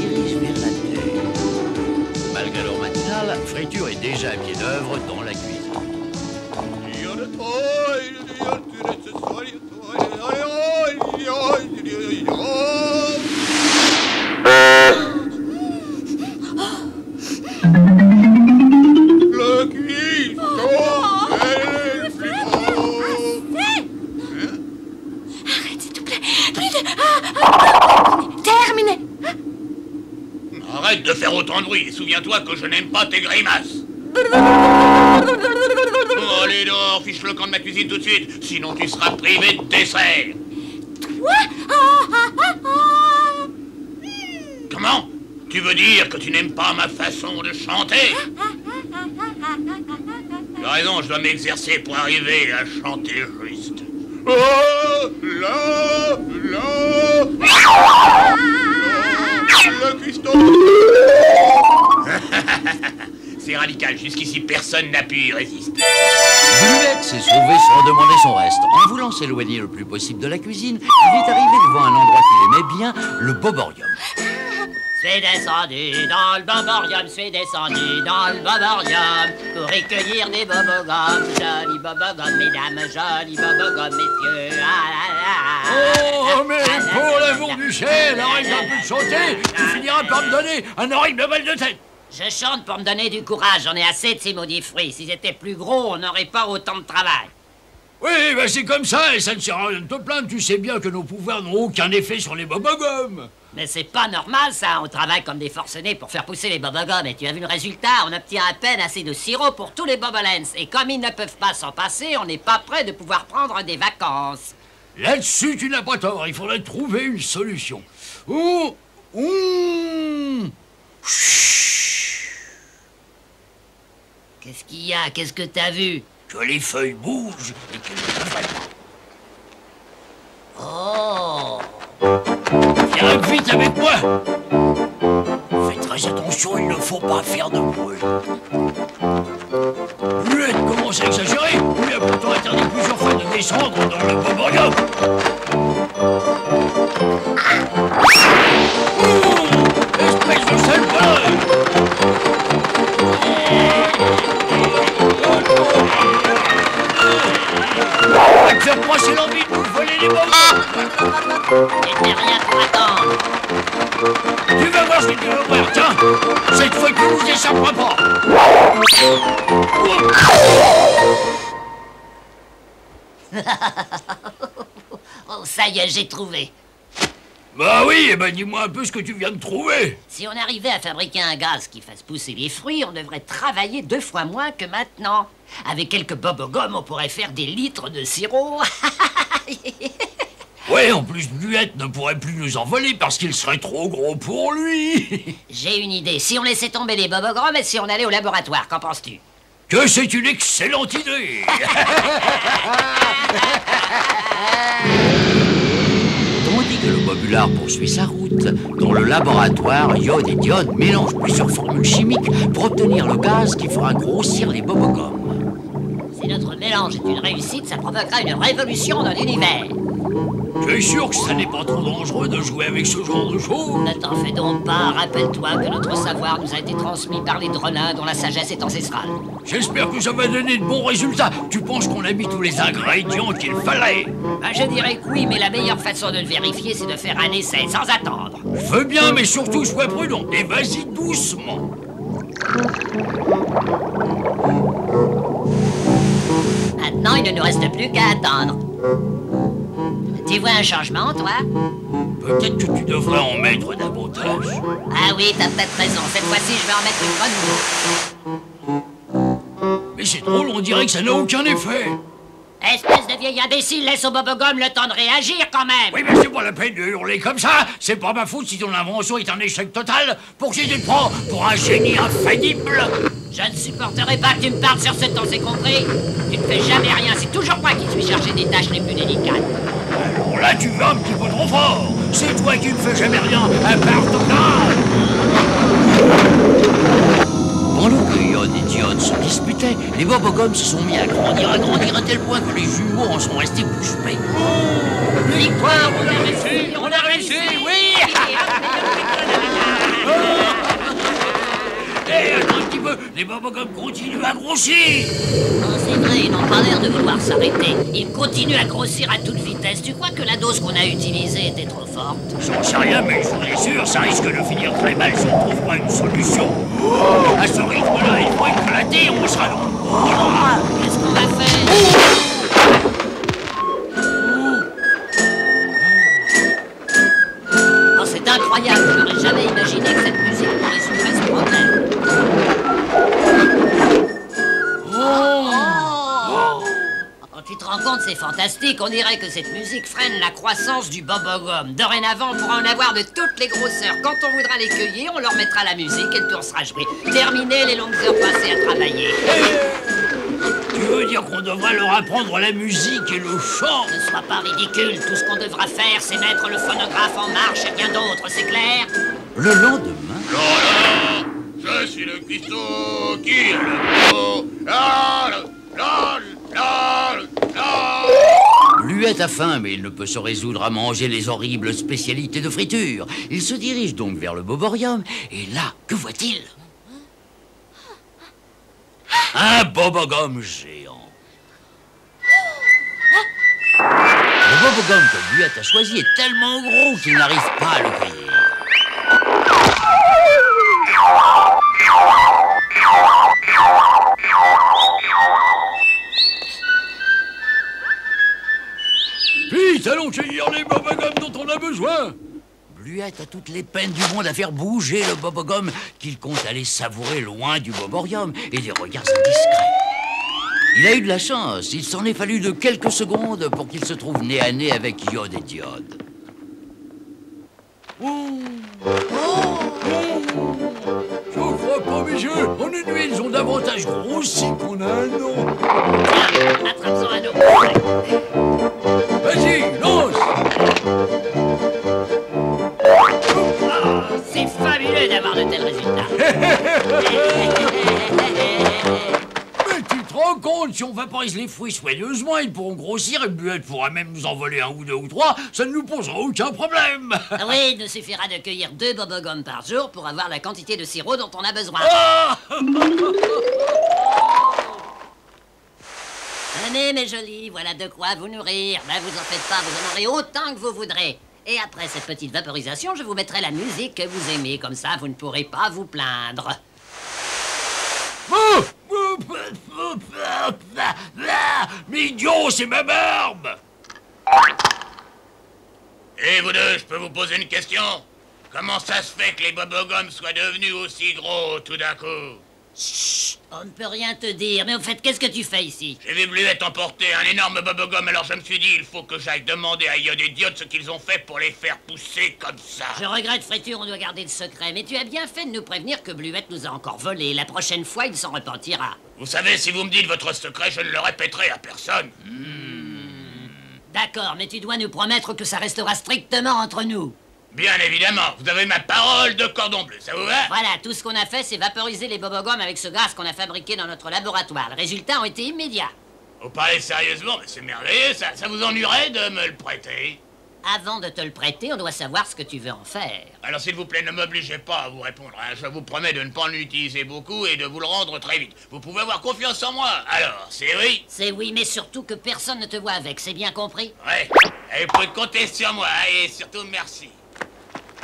dirigent vers la terre. Malgré l'heure matinale, Friture est déjà à pied d'œuvre dans la cuisine. Le cuistot est le plus gros. Arrête, s'il te plaît. Plus de... Terminé. Arrête de faire autant de bruit et souviens-toi que je n'aime pas tes grimaces. Oh, allez dehors, fiche le camp de ma cuisine tout de suite, sinon tu seras privé de dessert. Toi Comment? Tu veux dire que tu n'aimes pas ma façon de chanter? Tu as raison, je dois m'exercer pour arriver à chanter juste. Oh, là, le cuistot. C'est radical, jusqu'ici personne n'a pu y résister. Bluette s'est sauvée sans demander son reste. En voulant s'éloigner le plus possible de la cuisine, il est arrivé devant un endroit qu'il aimait bien, le boborium. Suis descendu dans le boborium, suis descendu dans le boborium pour recueillir des bobogums, jolis bobogums, mesdames, jolis bobogums, messieurs. Oh, mais pour l'amour du ciel, arrête un peu de chanter, tu finiras par me donner un horrible mal de tête. Je chante pour me donner du courage, j'en ai assez de ces maudits fruits. S'ils étaient plus gros, on n'aurait pas autant de travail. Oui, ben c'est comme ça, et ça ne sert à rien de te plaindre. Tu sais bien que nos pouvoirs n'ont aucun effet sur les bobogums. Mais c'est pas normal, ça. On travaille comme des forcenés pour faire pousser les bobogums. Et tu as vu le résultat? On obtient à peine assez de sirop pour tous les bobolens. Et comme ils ne peuvent pas s'en passer, on n'est pas prêt de pouvoir prendre des vacances. Là-dessus, tu n'as pas tort. Il faudrait trouver une solution. Qu'est-ce qu'il y a? Qu'est-ce que t'as vu? Que les feuilles bougent et qu'elles ne devraient pas. Oh! Viens vite avec moi. Fais très attention, il ne faut pas faire de bruit. Bluette commence à exagérer. On lui a pourtant interdit plusieurs fois de descendre dans le boborium. Espèce de sale voleur! Va te faire passer l'envie de nous voler les bobos! N'était rien pour attendre. Tu vas voir ce que tu veux voir, tiens! Cette fois, tu nous échapperas pas! Oh, ça y est, j'ai trouvé. Bah oui, et ben dis-moi un peu ce que tu viens de trouver! Si on arrivait à fabriquer un gaz qui fasse pousser les fruits, on devrait travailler 2 fois moins que maintenant. Avec quelques bobogums, on pourrait faire des litres de sirop. Ouais, en plus, Bluette ne pourrait plus nous envoler parce qu'il serait trop gros pour lui. J'ai une idée. Si on laissait tomber les bobogums et si on allait au laboratoire, qu'en penses-tu? Que c'est une excellente idée. Tandis que le bobulard poursuit sa route, dans le laboratoire, Iode et Diode mélangent plusieurs formules chimiques pour obtenir le gaz qui fera grossir les bobogums. Si notre mélange est une réussite, ça provoquera une révolution dans l'univers. Tu es sûr que ça n'est pas trop dangereux de jouer avec ce genre de choses? Ne t'en fais donc pas. Rappelle-toi que notre savoir nous a été transmis par les Drelins dont la sagesse est ancestrale. J'espère que ça va donner de bons résultats. Tu penses qu'on a mis tous les ingrédients qu'il fallait? Ben, je dirais que oui, mais la meilleure façon de le vérifier, c'est de faire un essai sans attendre. Je veux bien, mais surtout sois prudent. Et vas-y doucement. Maintenant, il ne nous reste plus qu'à attendre. Tu vois un changement, toi? Peut-être que tu devrais en mettre davantage. Ah oui, t'as peut-être raison. Cette fois-ci, je vais en mettre une bonne boule. Mais c'est drôle, on dirait que ça n'a aucun effet. Espèce de vieil imbécile, laisse au bobogum le temps de réagir quand même. Oui, mais c'est pas la peine de hurler comme ça. C'est pas ma faute si ton invention est un échec total. Pour qui tu te prends? Pour un génie infaillible? Je ne supporterai pas que tu me parles sur ce ton, c'est compris? Tu ne fais jamais rien, c'est toujours moi qui suis chargé des tâches les plus délicates. Alors là, tu vas un petit peu trop fort. C'est toi qui ne fais jamais rien, à part ton âge. Pendant que Iode et Diode se disputaient, les bobogums se sont mis à grandir à tel point que les jumeaux en sont restés bouche bée. Victoire, on a réussi, oui! Les Bobogums continuent à grossir. Oh, c'est vrai, ils n'ont pas l'air de vouloir s'arrêter. Ils continuent à grossir à toute vitesse. Tu crois que la dose qu'on a utilisée était trop forte? J'en sais rien, mais je vous assure, ça risque de finir très mal si on trouve pas une solution. À ce rythme-là, il faut éclater, on sera long. Qu'est-ce qu'on va faire? Oh, c'est incroyable. Je n'aurais jamais imaginé que cette musique pourrait résoudre ce problème. Oh, tu te rends compte, c'est fantastique. On dirait que cette musique freine la croissance du bobogum. Dorénavant, on pourra en avoir de toutes les grosseurs. Quand on voudra les cueillir, on leur mettra la musique et le tour sera joué. Terminé les longues heures passées à travailler. Tu veux dire qu'on devrait leur apprendre la musique et le chant? Ne sois pas ridicule. Tout ce qu'on devra faire, c'est mettre le phonographe en marche et rien d'autre, c'est clair? Le lendemain, Je suis le cuistot qui est le beau. Bluette a faim, mais il ne peut se résoudre à manger les horribles spécialités de friture. Il se dirige donc vers le boborium, et là, que voit-il? Un bobogum géant. Le bobogum que Bluette a choisi est tellement gros qu'il n'arrive pas à le cueillir. Vite, allons cueillir les Bobogums dont on a besoin. Bluette a toutes les peines du monde à faire bouger le bobogum qu'il compte aller savourer loin du boborium et des regards indiscrets. Il a eu de la chance, il s'en est fallu de quelques secondes pour qu'il se trouve nez à nez avec Iode et Diode. Je crois pas, mes yeux. En une nuit, ils ont davantage grossi qu'on a un an. Attrape-en un autre. Vas-y, lance. C'est fabuleux d'avoir de tels résultats. Mais tu te rends compte, si on vaporise les fruits soigneusement, ils pourront grossir et Bluette pourra même nous en voler un ou deux ou trois, ça ne nous posera aucun problème. Oui, il nous suffira de cueillir 2 bobogums par jour pour avoir la quantité de sirop dont on a besoin. Tenez, mes jolis, voilà de quoi vous nourrir. Ben, vous en faites pas, vous en aurez autant que vous voudrez. Et après cette petite vaporisation, je vous mettrai la musique que vous aimez. Comme ça, vous ne pourrez pas vous plaindre. Mais idiot, c'est ma barbe. Et vous deux, je peux vous poser une question? Comment ça se fait que les Bobogums soient devenus aussi gros tout d'un coup? Chut, on ne peut rien te dire. Mais au fait, qu'est-ce que tu fais ici? J'ai vu Bluette emporter un énorme Bobogum, alors je me suis dit, il faut que j'aille demander à Iode et Diode ce qu'ils ont fait pour les faire pousser comme ça. Je regrette, Friture, on doit garder le secret. Mais tu as bien fait de nous prévenir que Bluette nous a encore volé. La prochaine fois, il s'en repentira. Vous savez, si vous me dites votre secret, je ne le répéterai à personne. D'accord, mais tu dois nous promettre que ça restera strictement entre nous. Bien évidemment, vous avez ma parole de cordon bleu, ça vous va? Voilà, tout ce qu'on a fait, c'est vaporiser les bobogums avec ce gaz qu'on a fabriqué dans notre laboratoire. Les résultats ont été immédiats. Vous parlez sérieusement, mais c'est merveilleux, ça. Ça vous ennuierait de me le prêter? Avant de te le prêter, on doit savoir ce que tu veux en faire. Alors s'il vous plaît, ne m'obligez pas à vous répondre, hein. Je vous promets de ne pas en utiliser beaucoup et de vous le rendre très vite. Vous pouvez avoir confiance en moi. Alors, c'est oui? C'est oui, mais surtout que personne ne te voit avec, c'est bien compris? Ouais. Et vous pouvez compter sur moi, hein, et surtout merci.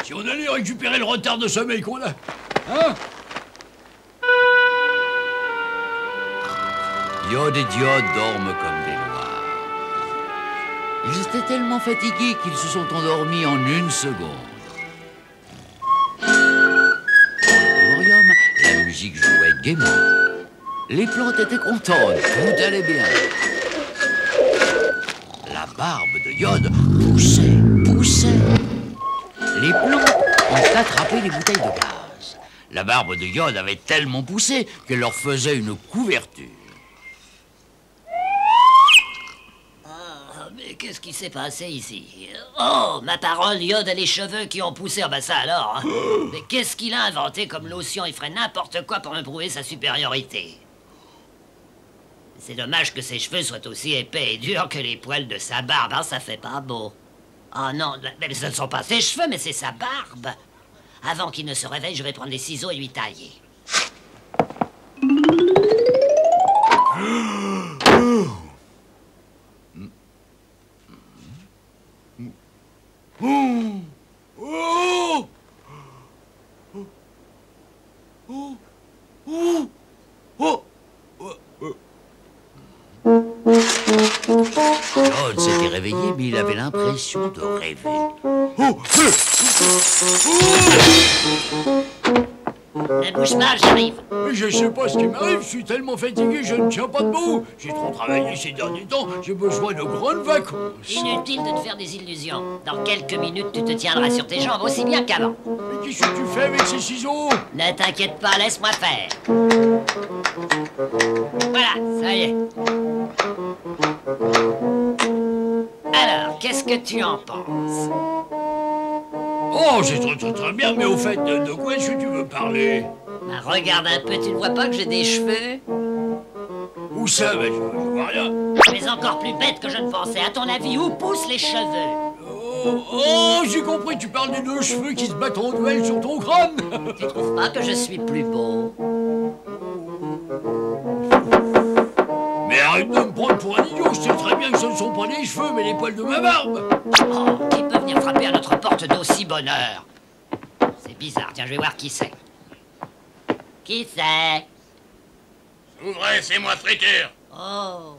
Si on allait récupérer le retard de sommeil qu'on a... Hein? Iode et Diode dorment comme des noirs. Ils étaient tellement fatigués qu'ils se sont endormis en une seconde. Dans le boborium, la musique jouait gaiement. Les plantes étaient contentes, tout allait bien. La barbe de Iode poussait. Les plantes ont attrapé les bouteilles de gaz. La barbe de Iode avait tellement poussé qu'elle leur faisait une couverture. Mais qu'est-ce qui s'est passé ici? Oh, ma parole, Iode a les cheveux qui ont poussé. Ah bah ça alors, hein. Mais qu'est-ce qu'il a inventé comme lotion? Il ferait n'importe quoi pour me prouver sa supériorité. C'est dommage que ses cheveux soient aussi épais et durs que les poils de sa barbe, hein, ça fait pas beau. Oh non, mais ce ne sont pas ses cheveux, mais c'est sa barbe. Avant qu'il ne se réveille, je vais prendre les ciseaux et lui tailler. Oh. Oh. Oh. John s'était réveillé, mais il avait l'impression de rêver. Ne bouge pas, j'arrive. Mais je sais pas ce qui m'arrive, je suis tellement fatigué, je ne tiens pas debout. J'ai trop travaillé ces derniers temps, j'ai besoin de grandes vacances. Inutile de te faire des illusions. Dans quelques minutes, tu te tiendras sur tes jambes aussi bien qu'avant. Mais qu'est-ce que tu fais avec ces ciseaux? Ne t'inquiète pas, laisse-moi faire. Voilà, ça y est. Alors, qu'est-ce que tu en penses? Oh, c'est très bien, mais au fait, de quoi est-ce que tu veux parler? Bah, regarde un peu, tu ne vois pas que j'ai des cheveux? Où ça? Ben, je vois rien. Tu es encore plus bête que je ne pensais. À ton avis, où poussent les cheveux? Oh, j'ai compris, tu parles des deux cheveux qui se battent en duel sur ton crâne. Tu trouves pas que je suis plus beau? Mais arrête de me prendre pour un idiot, je sais très bien que ce ne sont pas les cheveux, mais les poils de ma barbe. Oh, qui peut venir frapper à notre porte d'aussi bonne heure? C'est bizarre, tiens, je vais voir qui c'est. Qui c'est? Ouvrez, c'est moi, Friture. Oh.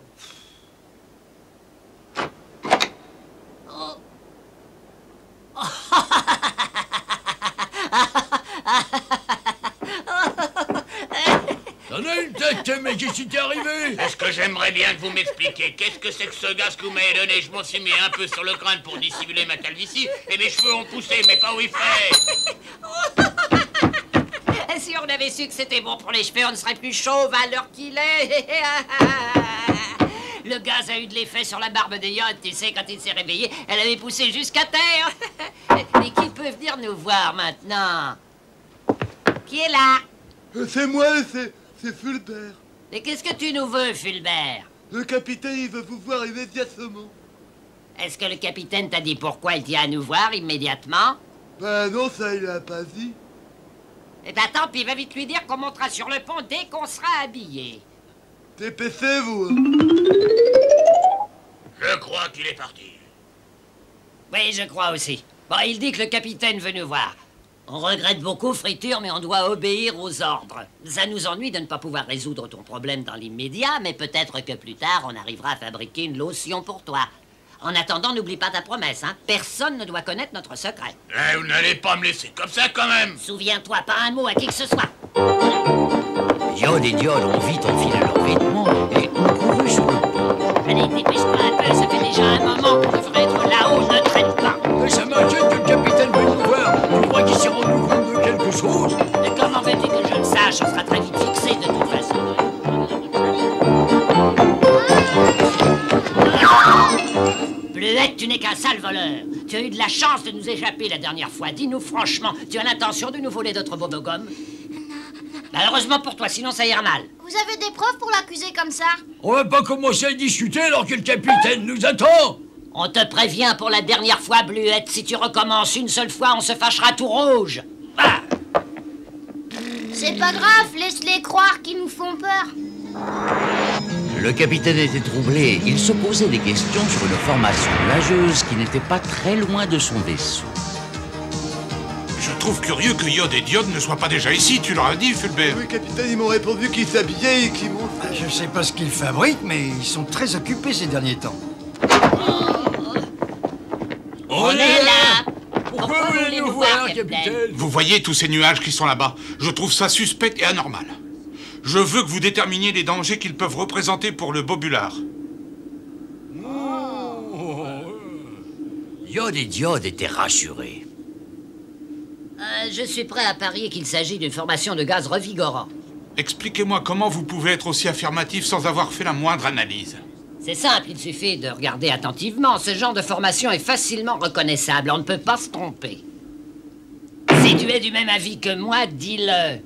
T'en as une tête, mais qu'est-ce qui t'est arrivé? Est-ce que j'aimerais bien que vous m'expliquiez qu'est-ce que c'est que ce gaz que vous m'avez donné? Je m'en suis mis un peu sur le crâne pour dissimuler ma calvitie et mes cheveux ont poussé, mais pas où il fallait. Si on avait su que c'était bon pour les cheveux, on ne serait plus chauve à l'heure qu'il est. Le gaz a eu de l'effet sur la barbe de Yod, tu sais, quand il s'est réveillé, elle avait poussé jusqu'à terre. Mais qui peut venir nous voir maintenant? Qui est là? C'est moi, c'est Fulbert. Mais qu'est-ce que tu nous veux, Fulbert? Le capitaine, il veut vous voir immédiatement. Est-ce que le capitaine t'a dit pourquoi il tient à nous voir immédiatement? Ben non, ça, il l'a pas dit. Eh ben tant pis, va vite lui dire qu'on montera sur le pont dès qu'on sera habillés. Dépêchez-vous. Je crois qu'il est parti. Oui, je crois aussi. Bon, il dit que le capitaine veut nous voir. On regrette beaucoup, Friture, mais on doit obéir aux ordres. Ça nous ennuie de ne pas pouvoir résoudre ton problème dans l'immédiat, mais peut-être que plus tard, on arrivera à fabriquer une lotion pour toi. En attendant, n'oublie pas ta promesse, hein. Personne ne doit connaître notre secret. Eh, vous n'allez pas me laisser comme ça, quand même. Souviens-toi, pas un mot à qui que ce soit. Yod et Diod ont vite enfilé leurs vêtements et ont couru sur le pont. Allez, dépêche-toi un peu, ça fait déjà un moment qu'on devrait être là-haut, ne traîne pas. Mais ça m'inquiète que le capitaine veuille nous voir. Tu crois qu'il s'est rendu compte de quelque chose? Mais comment veux-tu que je le sache? On sera très vite fixé de toute façon. Bluette, tu n'es qu'un sale voleur. Tu as eu de la chance de nous échapper la dernière fois. Dis-nous franchement, tu as l'intention de nous voler d'autres bobogums? Malheureusement pour toi, sinon ça ira mal. Vous avez des preuves pour l'accuser comme ça? On va pas commencer à discuter alors que le capitaine nous attend. On te prévient pour la dernière fois, Bluette. Si tu recommences une seule fois, on se fâchera tout rouge. Ah! C'est pas grave, laisse-les croire qu'ils nous font peur. Le capitaine était troublé. Il se posait des questions sur une formation nuageuse qui n'était pas très loin de son vaisseau. Je trouve curieux que Yod et Diod ne soient pas déjà ici, tu leur as dit, Fulbert. Oui, capitaine, ils m'ont répondu qu'ils s'habillaient et qu'ils m'ont... Je sais pas ce qu'ils fabriquent, mais ils sont très occupés ces derniers temps. On est là. Pourquoi voulez-nous voir, capitaine? Vous voyez tous ces nuages qui sont là-bas? Je trouve ça suspect et anormal. Je veux que vous déterminiez les dangers qu'ils peuvent représenter pour le Bobulard. Yod et Diod étaient rassurés. Je suis prêt à parier qu'il s'agit d'une formation de gaz revigorant. Expliquez-moi comment vous pouvez être aussi affirmatif sans avoir fait la moindre analyse. C'est simple, il suffit de regarder attentivement. Ce genre de formation est facilement reconnaissable. On ne peut pas se tromper. Si tu es du même avis que moi, dis-le.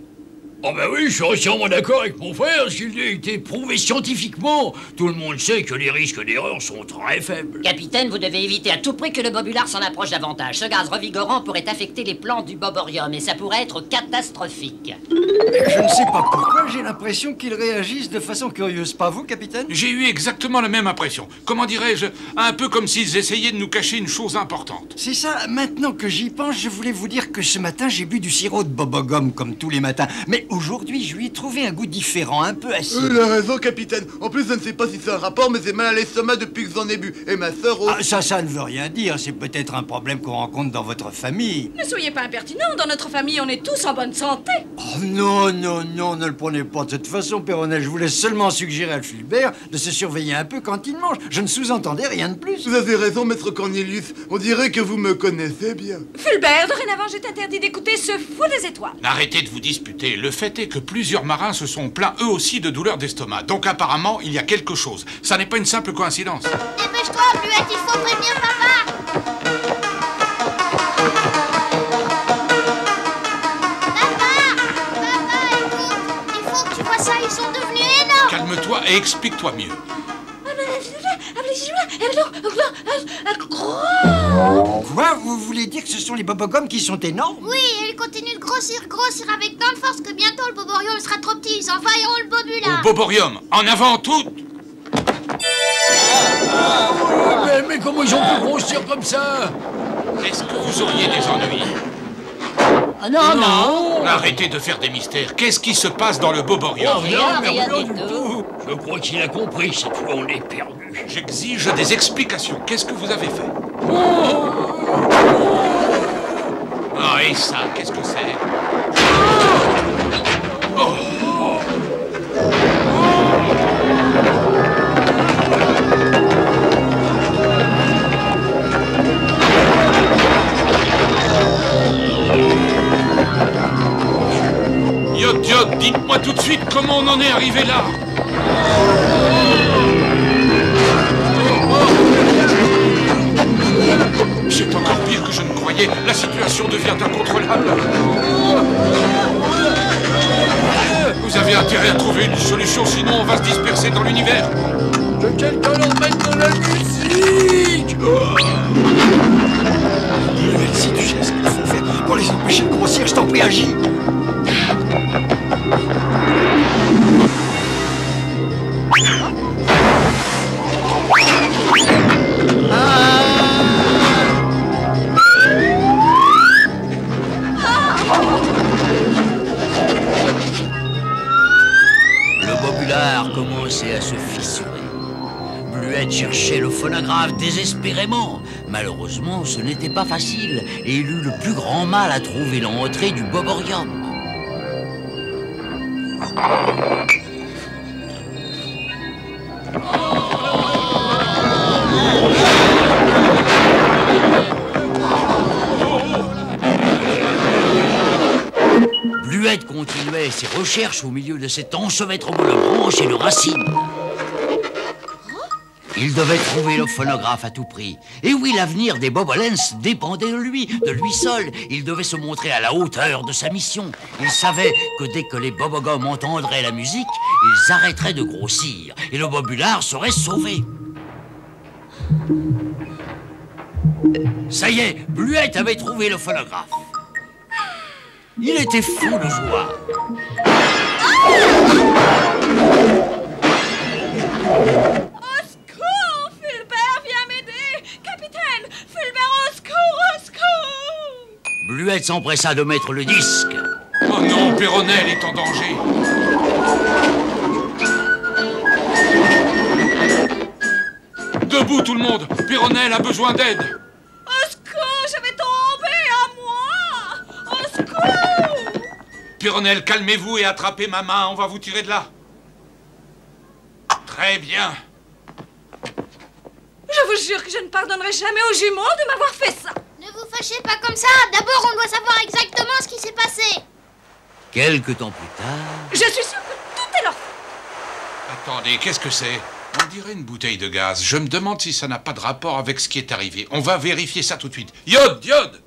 Oh ben oui, je suis entièrement d'accord avec mon frère, s'il a été prouvé scientifiquement. Tout le monde sait que les risques d'erreur sont très faibles. Capitaine, vous devez éviter à tout prix que le Bobulard s'en approche davantage. Ce gaz revigorant pourrait affecter les plantes du Boborium et ça pourrait être catastrophique. Je ne sais pas pourquoi, j'ai l'impression qu'ils réagissent de façon curieuse. Pas vous, capitaine? J'ai eu exactement la même impression. Comment dirais-je? Un peu comme s'ils essayaient de nous cacher une chose importante. C'est ça, maintenant que j'y pense, je voulais vous dire que ce matin, j'ai bu du sirop de bobogum comme tous les matins. Mais aujourd'hui, je lui ai trouvé un goût différent, un peu acide. Il a raison, capitaine. En plus, je ne sais pas si c'est un rapport, mais j'ai mal à l'estomac depuis que j'en ai bu. Et ma sœur aussi. Ah, ça ne veut rien dire. C'est peut-être un problème qu'on rencontre dans votre famille. Ne soyez pas impertinent, dans notre famille, on est tous en bonne santé. Oh non, non, non, ne le prenez pas de cette façon, Péronnel. Je voulais seulement suggérer à Fulbert de se surveiller un peu quand il mange. Je ne sous-entendais rien de plus. Vous avez raison, maître Cornelius. On dirait que vous me connaissez bien. Fulbert, dorénavant, je t'interdis d'écouter ce fou des étoiles. Arrêtez de vous disputer. Le fait est que plusieurs marins se sont plaints eux aussi de douleurs d'estomac. Donc apparemment, il y a quelque chose. Ça n'est pas une simple coïncidence. Dépêche-toi, Bluette, il faut prévenir papa. Papa, écoute, il faut que tu vois ça, ils sont devenus énormes. Calme-toi et explique-toi mieux. Quoi? Vous voulez dire que ce sont les bobogums qui sont énormes? Oui, et ils continuent de grossir avec tant de force que bientôt le boborium sera trop petit, ils envahiront le bobula. Au boborium, en avant toutes. Mais comment ils ont pu grossir comme ça? Est-ce que vous auriez des ennuis? Oh non, non. Arrêtez de faire des mystères. Qu'est-ce qui se passe dans le boborium? Rien du du tout. Je crois qu'il a compris, cette fois on est perdu. J'exige des explications. Qu'est-ce que vous avez fait? Ah, et ça, qu'est-ce que c'est? Oh. Yod, dites-moi tout de suite comment on en est arrivé là. C'est encore pire que je ne croyais. La situation devient incontrôlable. Vous avez intérêt à trouver une solution, sinon on va se disperser dans l'univers. Que quelqu'un leur mette de la musique. Si tu sais ce qu'il faut faire pour les empêcher de grossir, je t'en prie, agis. Le bobulard commençait à se fissurer. Bluette cherchait le phonographe désespérément. Malheureusement, ce n'était pas facile et il eut le plus grand mal à trouver l'entrée du boborium. Bluette continuait ses recherches au milieu de cet enchevêtrement de branches et de racines. Il devait trouver le phonographe à tout prix. Et oui, l'avenir des Bobolens dépendait de lui seul. Il devait se montrer à la hauteur de sa mission. Il savait que dès que les Bobogums entendraient la musique, ils arrêteraient de grossir et le bobulard serait sauvé. Ça y est, Bluette avait trouvé le phonographe. Il était fou de joie. Au secours, Fulbert, viens m'aider. Capitaine, Fulbert, au secours, au secours. Bluette s'empressa de mettre le disque. Oh non, Péronnel est en danger. Debout tout le monde. Péronnel a besoin d'aide. Au secours, je vais tomber à moi. Au secours. Péronnel, calmez-vous et attrapez ma main. On va vous tirer de là. Très bien. Je vous jure que je ne pardonnerai jamais aux jumeaux de m'avoir fait ça. Ne vous fâchez pas comme ça. D'abord, on doit savoir exactement ce qui s'est passé. Quelque temps plus tard... Je suis sûre que tout est leur faute. Attendez, qu'est-ce que c'est? On dirait une bouteille de gaz. Je me demande si ça n'a pas de rapport avec ce qui est arrivé. On va vérifier ça tout de suite. Yod, Yod!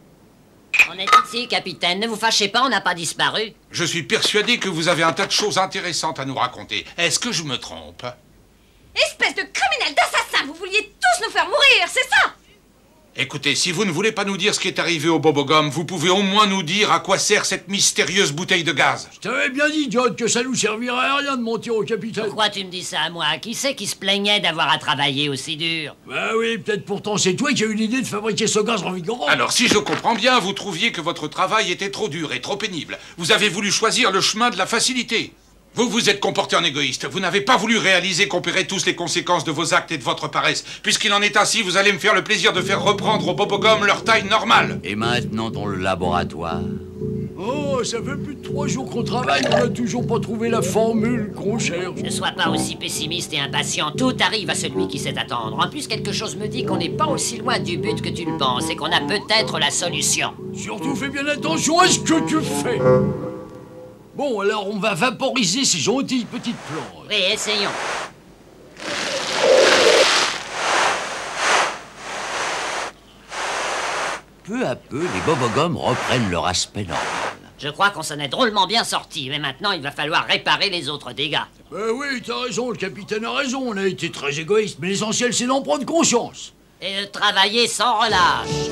On est ici, capitaine. Ne vous fâchez pas, on n'a pas disparu. Je suis persuadé que vous avez un tas de choses intéressantes à nous raconter. Est-ce que je me trompe? Espèce de criminel, d'assassin, vous vouliez tous nous faire mourir, c'est ça? Écoutez, si vous ne voulez pas nous dire ce qui est arrivé au Bobogum, vous pouvez au moins nous dire à quoi sert cette mystérieuse bouteille de gaz. Je t'avais bien dit, John, que ça nous servirait à rien de mentir au capitaine. Pourquoi tu me dis ça à moi? Qui c'est qui se plaignait d'avoir à travailler aussi dur? Bah oui, peut-être pourtant c'est toi qui as eu l'idée de fabriquer ce gaz revigorant. Alors, si je comprends bien, vous trouviez que votre travail était trop dur et trop pénible. Vous avez voulu choisir le chemin de la facilité. Vous vous êtes comporté en égoïste. Vous n'avez pas voulu réaliser qu'on paierait tous les conséquences de vos actes et de votre paresse. Puisqu'il en est ainsi, vous allez me faire le plaisir de faire reprendre aux Bobogum leur taille normale. Et maintenant, dans le laboratoire... Oh, ça fait plus de 3 jours qu'on travaille, on n'a toujours pas trouvé la formule qu'on cherche. Ne sois pas aussi pessimiste et impatient. Tout arrive à celui qui sait attendre. En plus, quelque chose me dit qu'on n'est pas aussi loin du but que tu le penses et qu'on a peut-être la solution. Surtout fais bien attention à ce que tu fais. Bon, alors on va vaporiser ces gentilles petites plantes. Oui, essayons. Peu à peu, les Bobogum reprennent leur aspect normal. Je crois qu'on s'en est drôlement bien sorti, mais maintenant il va falloir réparer les autres dégâts. Oui, t'as raison, le capitaine a raison, on a été très égoïste, mais l'essentiel c'est d'en prendre conscience. Et de travailler sans relâche.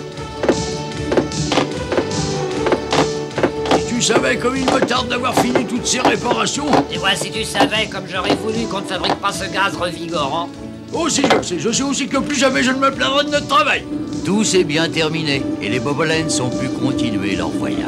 Si tu savais comme il me tarde d'avoir fini toutes ces réparations. Et moi, si tu savais comme j'aurais voulu qu'on ne fabrique pas ce gaz revigorant. Oh si je sais aussi que plus jamais je ne me plaindrai de notre travail. Tout s'est bien terminé et les Bobolens ont pu continuer leur voyage.